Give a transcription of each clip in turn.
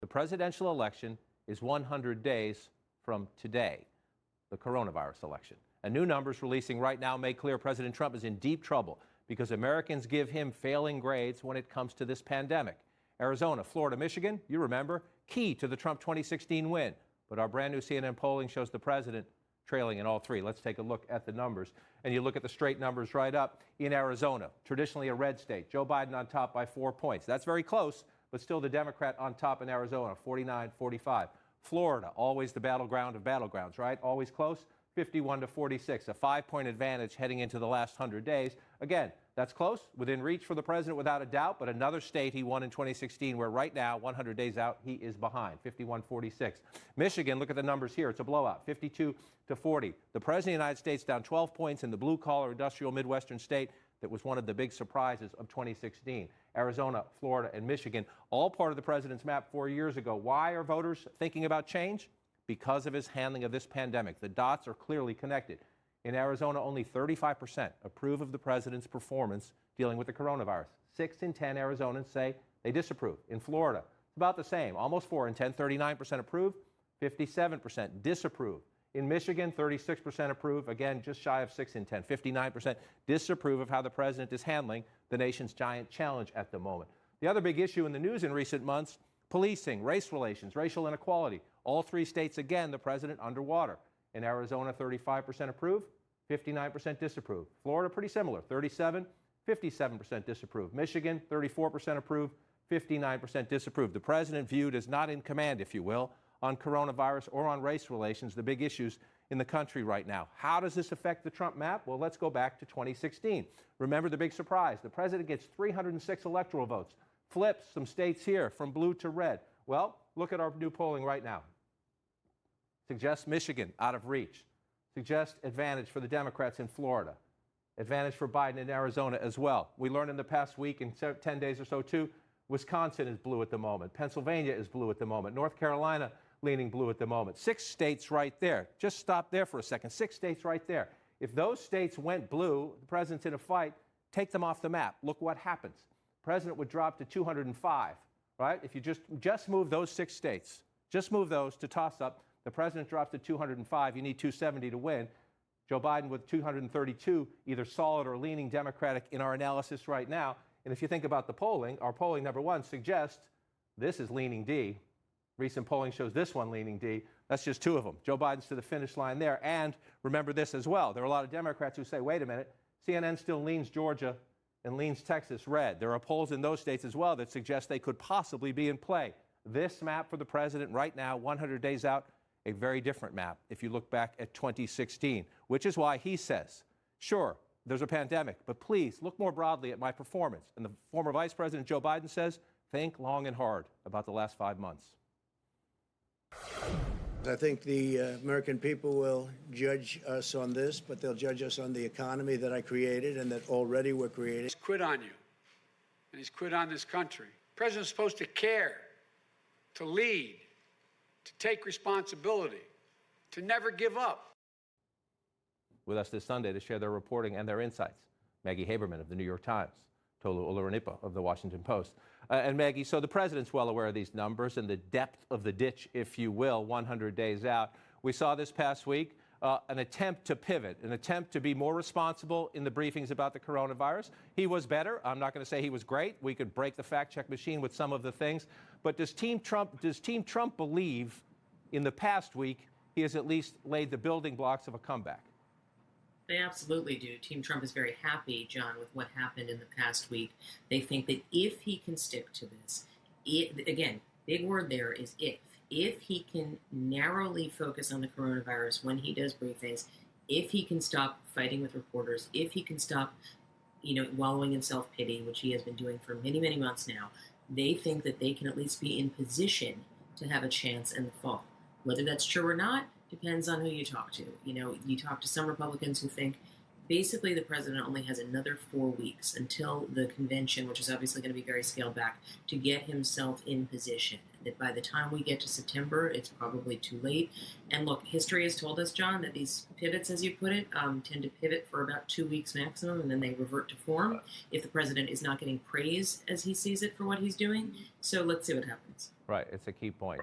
presidential election is 100 days from today, the coronavirus election. And new numbers releasing right now make clear President Trump is in deep trouble because Americans give him failing grades when it comes to this pandemic. Arizona, Florida, Michigan, you remember, key to the Trump 2016 win. But our brand new CNN polling shows the president trailing in all three. Let's take a look at the numbers. And you look at the straight numbers right up. In Arizona, traditionally a red state, Joe Biden on top by 4 points. That's very close, but still the Democrat on top in Arizona, 49-45. Florida, always the battleground of battlegrounds, right? Always close, 51-46, a 5-point advantage heading into the last 100 days. Again, that's close, within reach for the president without a doubt, but another state he won in 2016 where right now, 100 days out, he is behind, 51-46. Michigan, look at the numbers here. It's a blowout, 52-40. The president of the United States down 12 points in the blue-collar industrial Midwestern state that was one of the big surprises of 2016. Arizona, Florida, and Michigan, all part of the president's map 4 years ago. Why are voters thinking about change? Because of his handling of this pandemic. The dots are clearly connected. In Arizona, only 35% approve of the president's performance dealing with the coronavirus. 6 in 10 Arizonans say they disapprove. In Florida, it's about the same. Almost 4 in 10, 39% approve, 57% disapprove. In Michigan, 36% approve. Again, just shy of 6 in 10, 59% disapprove of how the president is handling the nation's giant challenge at the moment. The other big issue in the news in recent months, policing, race relations, racial inequality. All three states, again, the president underwater. In Arizona, 35% approve, 59% disapprove. Florida, pretty similar, 37, 57% disapprove. Michigan, 34% approve, 59% disapprove. The president viewed as not in command, if you will, on coronavirus or on race relations, the big issues in the country right now. How does this affect the Trump map? Well, let's go back to 2016. Remember the big surprise. The president gets 306 electoral votes, flips some states here from blue to red. Well, look at our new polling right now. Suggests Michigan out of reach. Suggests advantage for the Democrats in Florida. Advantage for Biden in Arizona as well. We learned in the past week, in 10 days or so too, Wisconsin is blue at the moment. Pennsylvania is blue at the moment. North Carolina leaning blue at the moment. 6 states right there. Just stop there for a second. 6 states right there. If those states went blue, the president's in a fight, take them off the map. Look what happens. The president would drop to 205, right? If you just move those 6 states, just move those to toss up, the president drops to 205. You need 270 to win. Joe Biden with 232, either solid or leaning Democratic in our analysis right now. And if you think about the polling, our polling number one suggests this is leaning D. Recent polling shows this one leaning D. That's just 2 of them. Joe Biden's to the finish line there. And remember this as well. There are a lot of Democrats who say, wait a minute, CNN still leans Georgia and leans Texas red. There are polls in those states as well that suggest they could possibly be in play. This map for the president right now, 100 days out, a very different map if you look back at 2016, which is why he says, sure, there's a pandemic, but please look more broadly at my performance. And the former Vice President Joe Biden says, think long and hard about the last 5 months. I think the American people will judge us on this, but they'll judge us on the economy that I created and that already we're creating. He's quit on you, and he's quit on this country. The president's supposed to care, to lead, to take responsibility, to never give up. With us this Sunday to share their reporting and their insights, Maggie Haberman of the New York Times, Tolu Olorunnipa of the Washington Post. And Maggie, so the president's well aware of these numbers and the depth of the ditch, if you will, 100 days out. We saw this past week an attempt to pivot, an attempt to be more responsible in the briefings about the coronavirus. He was better. I'm not going to say he was great. We could break the fact-check machine with some of the things. But does Team Trump believe in the past week he has at least laid the building blocks of a comeback? They absolutely do. Team Trump is very happy, John, with what happened in the past week. They think that if he can stick to this, again, big word there is if he can narrowly focus on the coronavirus when he does briefings, if he can stop fighting with reporters, if he can stop, wallowing in self-pity, which he has been doing for many, many months now, they think that they can at least be in position to have a chance in the fall. Whether that's true or not depends on who you talk to. You talk to some Republicans who think basically the president only has another 4 weeks until the convention, which is obviously going to be very scaled back, to get himself in position. That by the time we get to September, it's probably too late. And look, history has told us, John, that these pivots, as you put it, tend to pivot for about 2 weeks maximum, and then they revert to form if the president is not getting praise as he sees it for what he's doing. So let's see what happens. Right, it's a key point.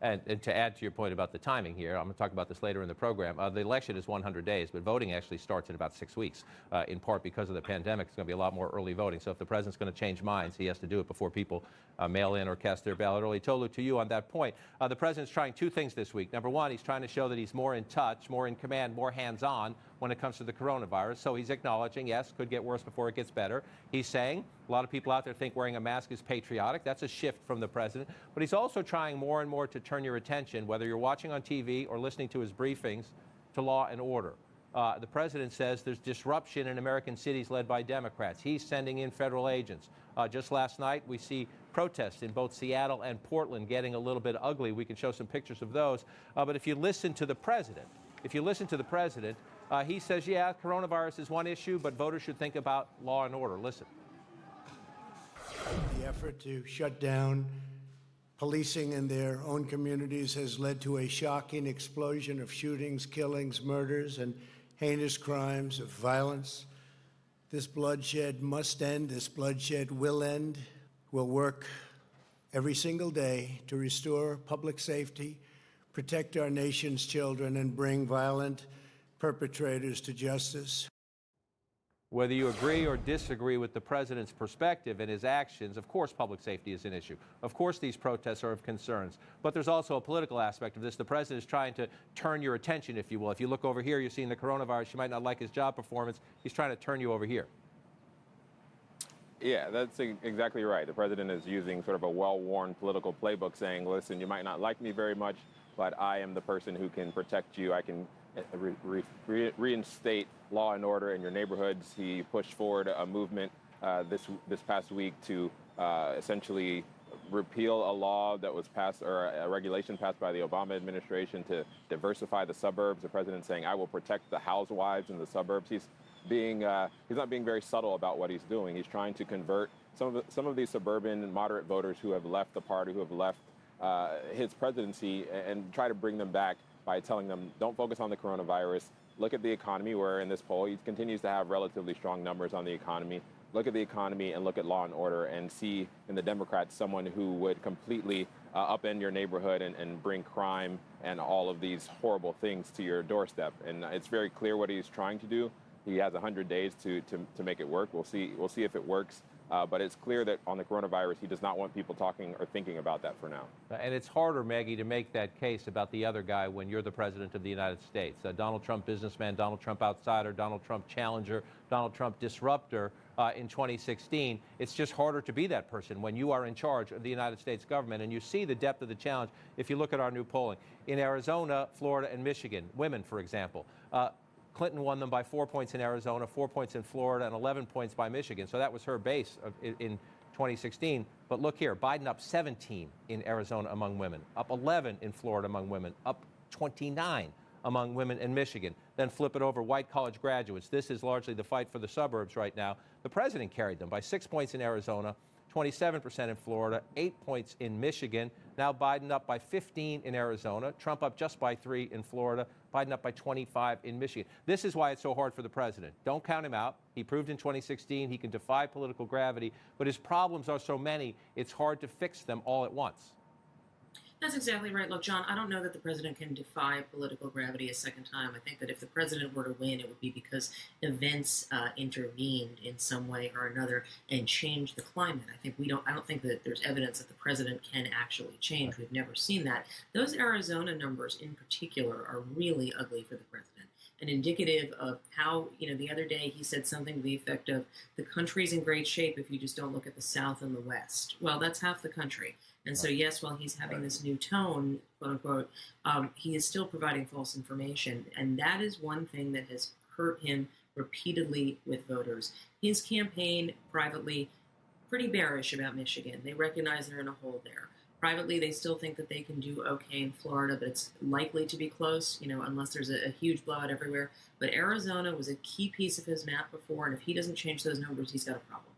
And to add to your point about the timing here, I'm going to talk about this later in the program. The election is 100 days, but voting actually starts in about 6 weeks, in part because of the pandemic. It's going to be a lot more early voting. So if the president's going to change minds, he has to do it before people mail in or cast their ballot early. Tolu, to you on that point, the president's trying two things this week. Number one, he's trying to show that he's more in touch, more in command, more hands-on when it comes to the coronavirus. So he's acknowledging, yes, could get worse before it gets better. He's saying a lot of people out there think wearing a mask is patriotic. That's a shift from the president. But he's also trying more and more to turn your attention, whether you're watching on TV or listening to his briefings, to law and order. The president says there's disruption in American cities led by Democrats. He's sending in federal agents. Just last night, we see protests in both Seattle and Portland getting a little bit ugly. We can show some pictures of those. But if you listen to the president, he says, yeah, coronavirus is one issue, but voters should think about law and order. Listen. The effort to shut down policing in their own communities has led to a shocking explosion of shootings, killings, murders, and heinous crimes of violence. This bloodshed must end. This bloodshed will end. We'll work every single day to restore public safety, protect our nation's children, and bring violent perpetrators to justice. Whether you agree or disagree with the president's perspective and his actions, of course public safety is an issue. Of course these protests are of concerns. But there's also a political aspect of this. The president is trying to turn your attention, if you will. If you look over here, you're seeing the coronavirus. You might not like his job performance. He's trying to turn you over here. Yeah, that's exactly right. The president is using sort of a well-worn political playbook saying, listen, you might not like me very much, but I am the person who can protect you. I can reinstate law and order in your neighborhoods. He pushed forward a movement this past week to essentially repeal a law that was passed, or a regulation passed by the Obama administration to diversify the suburbs. The president saying, I will protect the housewives in the suburbs. He's not being very subtle about what he's doing. He's trying to convert some of these suburban moderate voters who have left the party, who have left his presidency, and try to bring them back by telling them, don't focus on the coronavirus. Look at the economy, where in this poll he continues to have relatively strong numbers on the economy. Look at the economy and look at law and order, and see in the Democrats someone who would completely upend your neighborhood and bring crime and all of these horrible things to your doorstep. And it's very clear what he's trying to do. He has 100 days to make it work. We'll see if it works. But it's clear that on the coronavirus, he does not want people talking or thinking about that for now. And it's harder, Maggie, to make that case about the other guy when you're the president of the United States. Donald Trump businessman, Donald Trump outsider, Donald Trump challenger, Donald Trump disruptor in 2016. It's just harder to be that person when you are in charge of the United States government. And you see the depth of the challenge if you look at our new polling. In Arizona, Florida, and Michigan, women, for example, Clinton won them by 4 points in Arizona, 4 points in Florida, and 11 points by Michigan. So that was her base in 2016. But look here, Biden up 17 in Arizona among women, up 11 in Florida among women, up 29 among women in Michigan. Then flip it over, white college graduates. This is largely the fight for the suburbs right now. The president carried them by 6 points in Arizona, 27% in Florida, 8 points in Michigan. Now Biden up by 15 in Arizona, Trump up just by 3 in Florida, Biden up by 25 in Michigan. This is why it's so hard for the president. Don't count him out. He proved in 2016 he can defy political gravity, but his problems are so many, it's hard to fix them all at once. That's exactly right. Look, John, I don't know that the president can defy political gravity a second time. I think that if the president were to win, it would be because events intervened in some way or another and changed the climate. I don't think that there's evidence that the president can actually change. We've never seen that. Those Arizona numbers in particular are really ugly for the president and indicative of how, the other day he said something to the effect of, the country's in great shape if you just don't look at the South and the West. Well, that's half the country. And so, yes, while he's having this new tone, quote unquote, he is still providing false information. And that is one thing that has hurt him repeatedly with voters. His campaign, privately, pretty bearish about Michigan. They recognize they're in a hole there. Privately, they still think that they can do okay in Florida, but it's likely to be close, unless there's a huge blowout everywhere. But Arizona was a key piece of his map before, and if he doesn't change those numbers, he's got a problem.